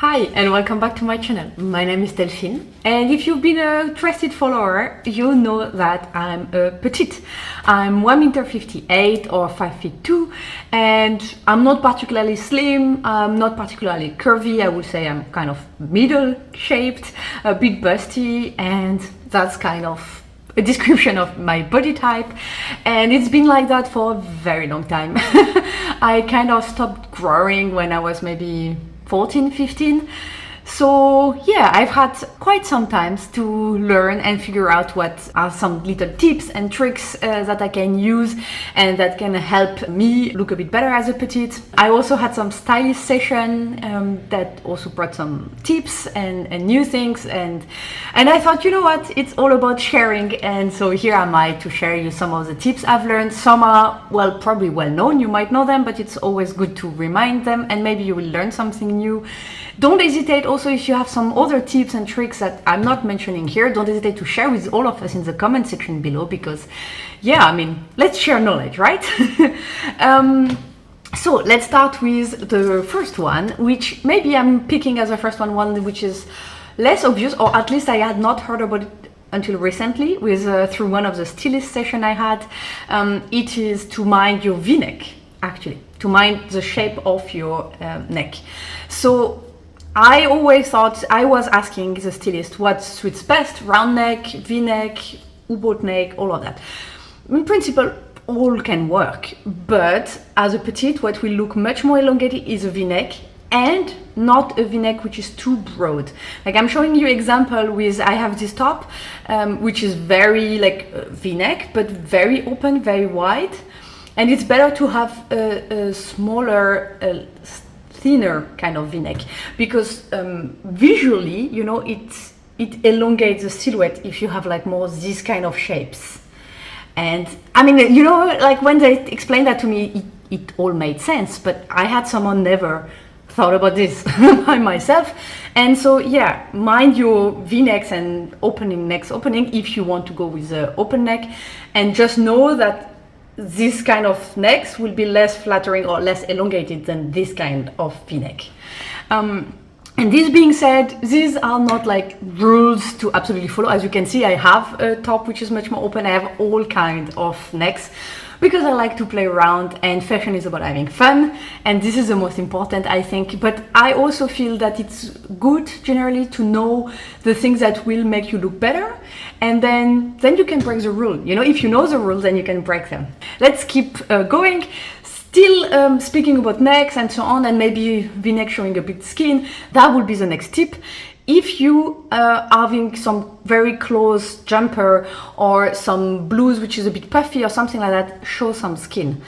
Hi and welcome back to my channel. My name is Delphine, and if you've been a trusted follower, you know that I'm a petite. I'm 1 meter 58 or 5'2", and I'm not particularly slim, I'm not particularly curvy. I would say I'm kind of middle shaped, a bit busty, and that's kind of a description of my body type, and it's been like that for a very long time. I kind of stopped growing when I was maybe 14, 15. So yeah, I've had quite some time to learn and figure out what are some little tips and tricks that I can use and that can help me look a bit better as a petite. I also had some stylist session that also brought some tips and new things, and I thought, you know what, it's all about sharing, and so here am I to share you some of the tips I've learned. Some are, well, probably well known, you might know them, but it's always good to remind them, and maybe you will learn something new. Don't hesitate also, if you have some other tips and tricks that I'm not mentioning here, don't hesitate to share with all of us in the comment section below, because yeah, I mean, let's share knowledge, right? So let's start with the first one, which maybe I'm picking as a first one which is less obvious, or at least I had not heard about it until recently with through one of the stylist session I had. It is to mind your V-neck, actually, to mind the shape of your neck. So I always thought, I was asking the stylist what suits best: round neck, V-neck, U-boat neck, all of that. In principle, all can work, but as a petite, what will look much more elongated is a V-neck, and not a V-neck which is too broad. Like I'm showing you example with, I have this top, which is very like V-neck, but very open, very wide, and it's better to have a smaller, thinner kind of V-neck, because visually, you know, it elongates the silhouette if you have like more this kind of shapes. And I mean, you know, like when they explained that to me, it all made sense, but I had someone never thought about this by myself. And so yeah, mind your V-necks and necks opening if you want to go with the open neck, and just know that this kind of necks will be less flattering or less elongated than this kind of V-neck. And this being said, these are not like rules to absolutely follow. As you can see, I have a top which is much more open. I have all kinds of necks because I like to play around, and fashion is about having fun, and this is the most important, I think. But I also feel that it's good generally to know the things that will make you look better, and then you can break the rule. You know, if you know the rules, then you can break them. Let's keep going. Still speaking about necks and so on, and maybe V-neck showing a bit skin, that would be the next tip. If you are having some very close jumper or some blues which is a bit puffy or something like that, show some skin.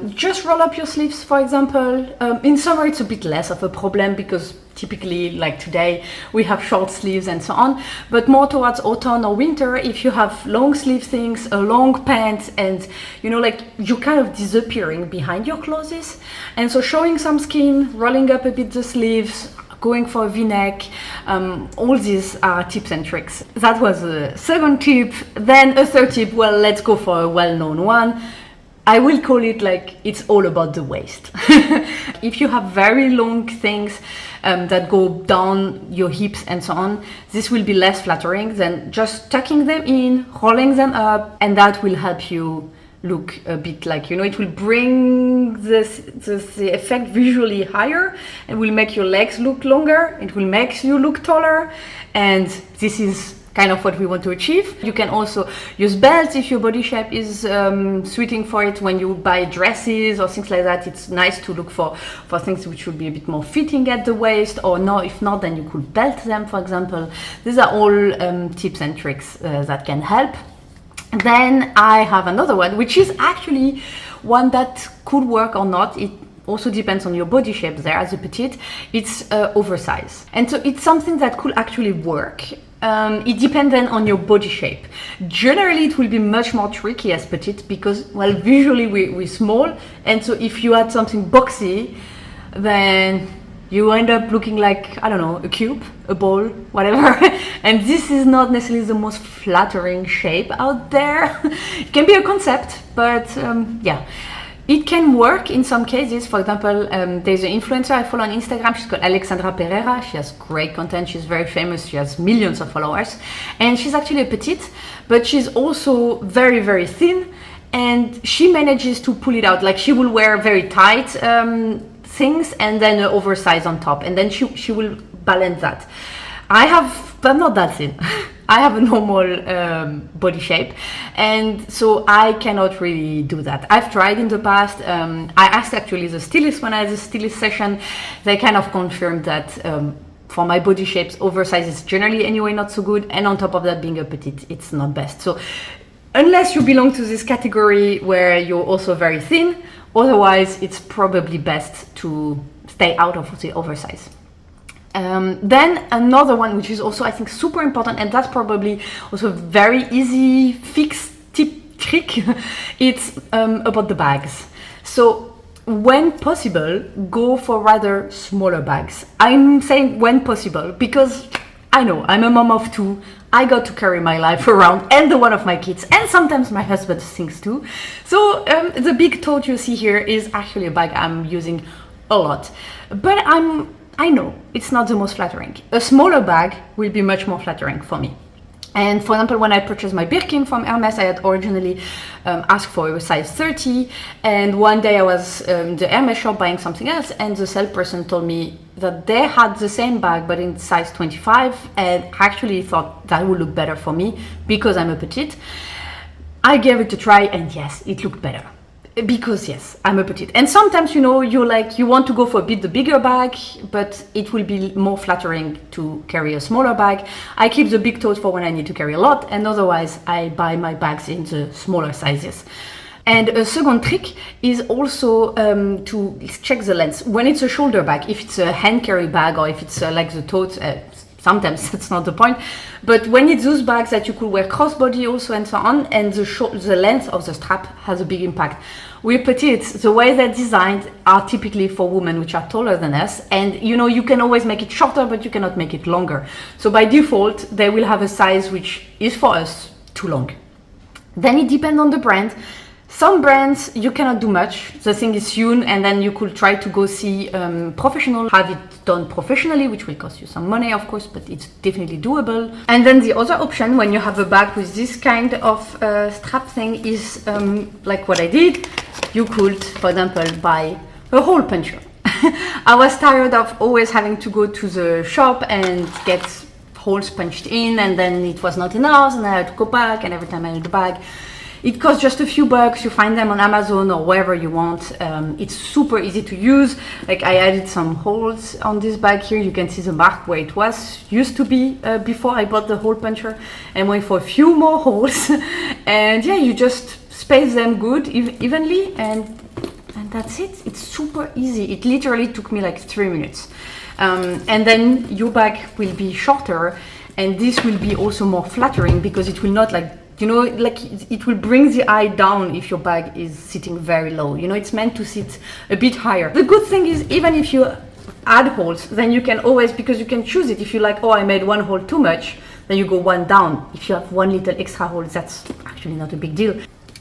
Just roll up your sleeves, for example. In summer it's a bit less of a problem because typically, like today, we have short sleeves and so on. But more towards autumn or winter, if you have long sleeve things, a long pant, and you know, like you're kind of disappearing behind your clothes, and so showing some skin, rolling up a bit the sleeves, going for a V-neck, all these are tips and tricks. That was a second tip. Then a third tip, well, let's go for a well-known one. I will call it like it's all about the waist. If you have very long things that go down your hips and so on, this will be less flattering than just tucking them in, rolling them up, and that will help you look a bit like, you know, it will bring the effect visually higher, and will make your legs look longer, it will make you look taller, and this is kind of what we want to achieve. You can also use belts if your body shape is suiting for it. When you buy dresses or things like that, it's nice to look for things which would be a bit more fitting at the waist, or no, if not, then you could belt them, for example. These are all tips and tricks that can help. Then I have another one, which is actually one that could work or not. It also depends on your body shape there as a petite. It's oversize. And so it's something that could actually work. It depends then on your body shape. Generally, it will be much more tricky as petite because, well, visually we're small. And so if you add something boxy, then you end up looking like, I don't know, a cube, a ball, whatever. And this is not necessarily the most flattering shape out there. It can be a concept, but yeah. It can work in some cases. For example, there's an influencer I follow on Instagram. She's called Alexandra Pereira. She has great content. She's very famous. She has millions of followers. And she's actually a petite, but she's also very, very thin. And she manages to pull it out. Like, she will wear very tight things and then an oversize on top. And then she will balance that. I'm not that thin. I have a normal body shape, and so I cannot really do that. I've tried in the past. I asked actually the stylist when I had a stylist session. They kind of confirmed that for my body shapes, oversize is generally anyway not so good, and on top of that, being a petite, it's not best. So unless you belong to this category where you're also very thin, otherwise it's probably best to stay out of the oversize. Then another one, which is also I think super important, and that's probably also a very easy fix tip trick, it's about the bags. So when possible, go for rather smaller bags. I'm saying when possible because I know I'm a mom of two. I got to carry my life around, and the one of my kids, and sometimes my husband thinks too. So the big tote you see here is actually a bag I'm using a lot, but I know it's not the most flattering. A smaller bag will be much more flattering for me. And for example, when I purchased my Birkin from Hermes, I had originally asked for a size 30. And one day I was in the Hermes shop buying something else, and the salesperson told me that they had the same bag but in size 25, and I actually thought that would look better for me because I'm a petite. I gave it a try, and yes, it looked better. Because yes, I'm a petite, and sometimes you want to go for a bit the bigger bag, but it will be more flattering to carry a smaller bag. I keep the big tote for when I need to carry a lot, and otherwise I buy my bags in the smaller sizes. And a second trick is also to check the length. When it's a shoulder bag, if it's a hand carry bag or if it's like the tote, sometimes that's not the point, but when it's those bags that you could wear crossbody also and so on, and the length of the strap has a big impact. We're petites, the way they're designed are typically for women which are taller than us, and you can always make it shorter, but you cannot make it longer. So by default, they will have a size which is for us too long. Then it depends on the brand. Some brands you cannot do much. The thing is sewn, and then you could try to go see professional, have it done professionally, which will cost you some money, of course, but it's definitely doable. And then the other option, when you have a bag with this kind of strap thing, is like what I did. You could, for example, buy a hole puncher. I was tired of always having to go to the shop and get holes punched in, and then it was not enough, and I had to go back, and every time I had the bag. It costs just a few bucks. You find them on Amazon or wherever you want. It's super easy to use. Like, I added some holes on this bag here. You can see the mark where it used to be before I bought the hole puncher, and went for a few more holes. And yeah, you just space them good, evenly, and that's it. It's super easy. It literally took me like 3 minutes. And then your bag will be shorter, and this will be also more flattering because it will not it will bring the eye down if your bag is sitting very low. It's meant to sit a bit higher. The good thing is, even if you add holes, then you can always, because you can choose it. If you like, I made one hole too much, then you go one down. If you have one little extra hole, that's actually not a big deal.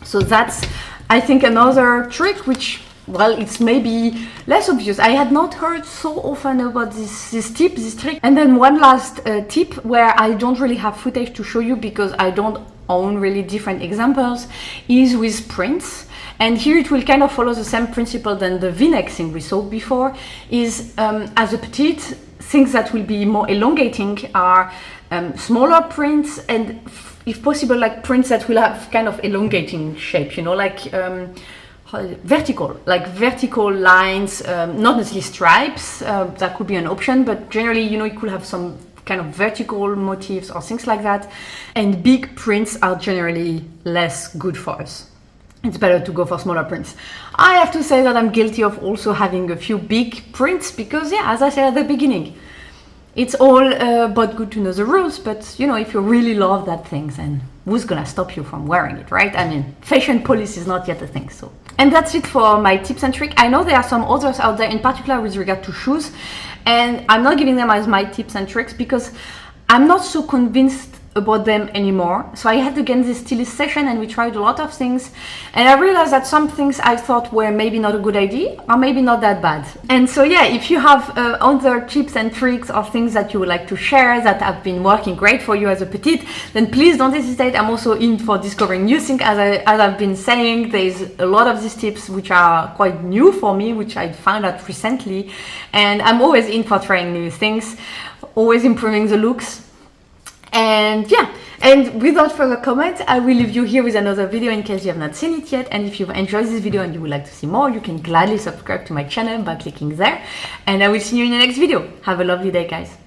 So that's, I think, another trick which, well, it's maybe less obvious. I had not heard so often about this tip, this trick. And then one last tip where I don't really have footage to show you because I don't own really different examples, is with prints. And here it will kind of follow the same principle than the VNeck thing we saw before, is as a petite, things that will be more elongating are smaller prints, and if possible, like prints that will have kind of elongating shape, vertical lines, not necessarily stripes, that could be an option, but generally, it could have some kind of vertical motifs or things like that. And big prints are generally less good for us. It's better to go for smaller prints. I have to say that I'm guilty of also having a few big prints because, as I said at the beginning, it's all but good to know the rules, but if you really love that thing, then who's gonna stop you from wearing it, right? I mean, fashion police is not yet a thing, so. And that's it for my tips and tricks. I know there are some others out there, in particular with regard to shoes, and I'm not giving them as my tips and tricks because I'm not so convinced about them anymore. So I had again this stylist session and we tried a lot of things, and I realized that some things I thought were maybe not a good idea or maybe not that bad. And so yeah, if you have other tips and tricks or things that you would like to share that have been working great for you as a petite, then please don't hesitate. I'm also in for discovering new things. As I've been saying, there's a lot of these tips which are quite new for me, which I found out recently, and I'm always in for trying new things, always improving the looks. And yeah, and without further comment, I will leave you here with another video in case you have not seen it yet. And if you've enjoyed this video and you would like to see more, you can gladly subscribe to my channel by clicking there. And I will see you in the next video. Have a lovely day, guys.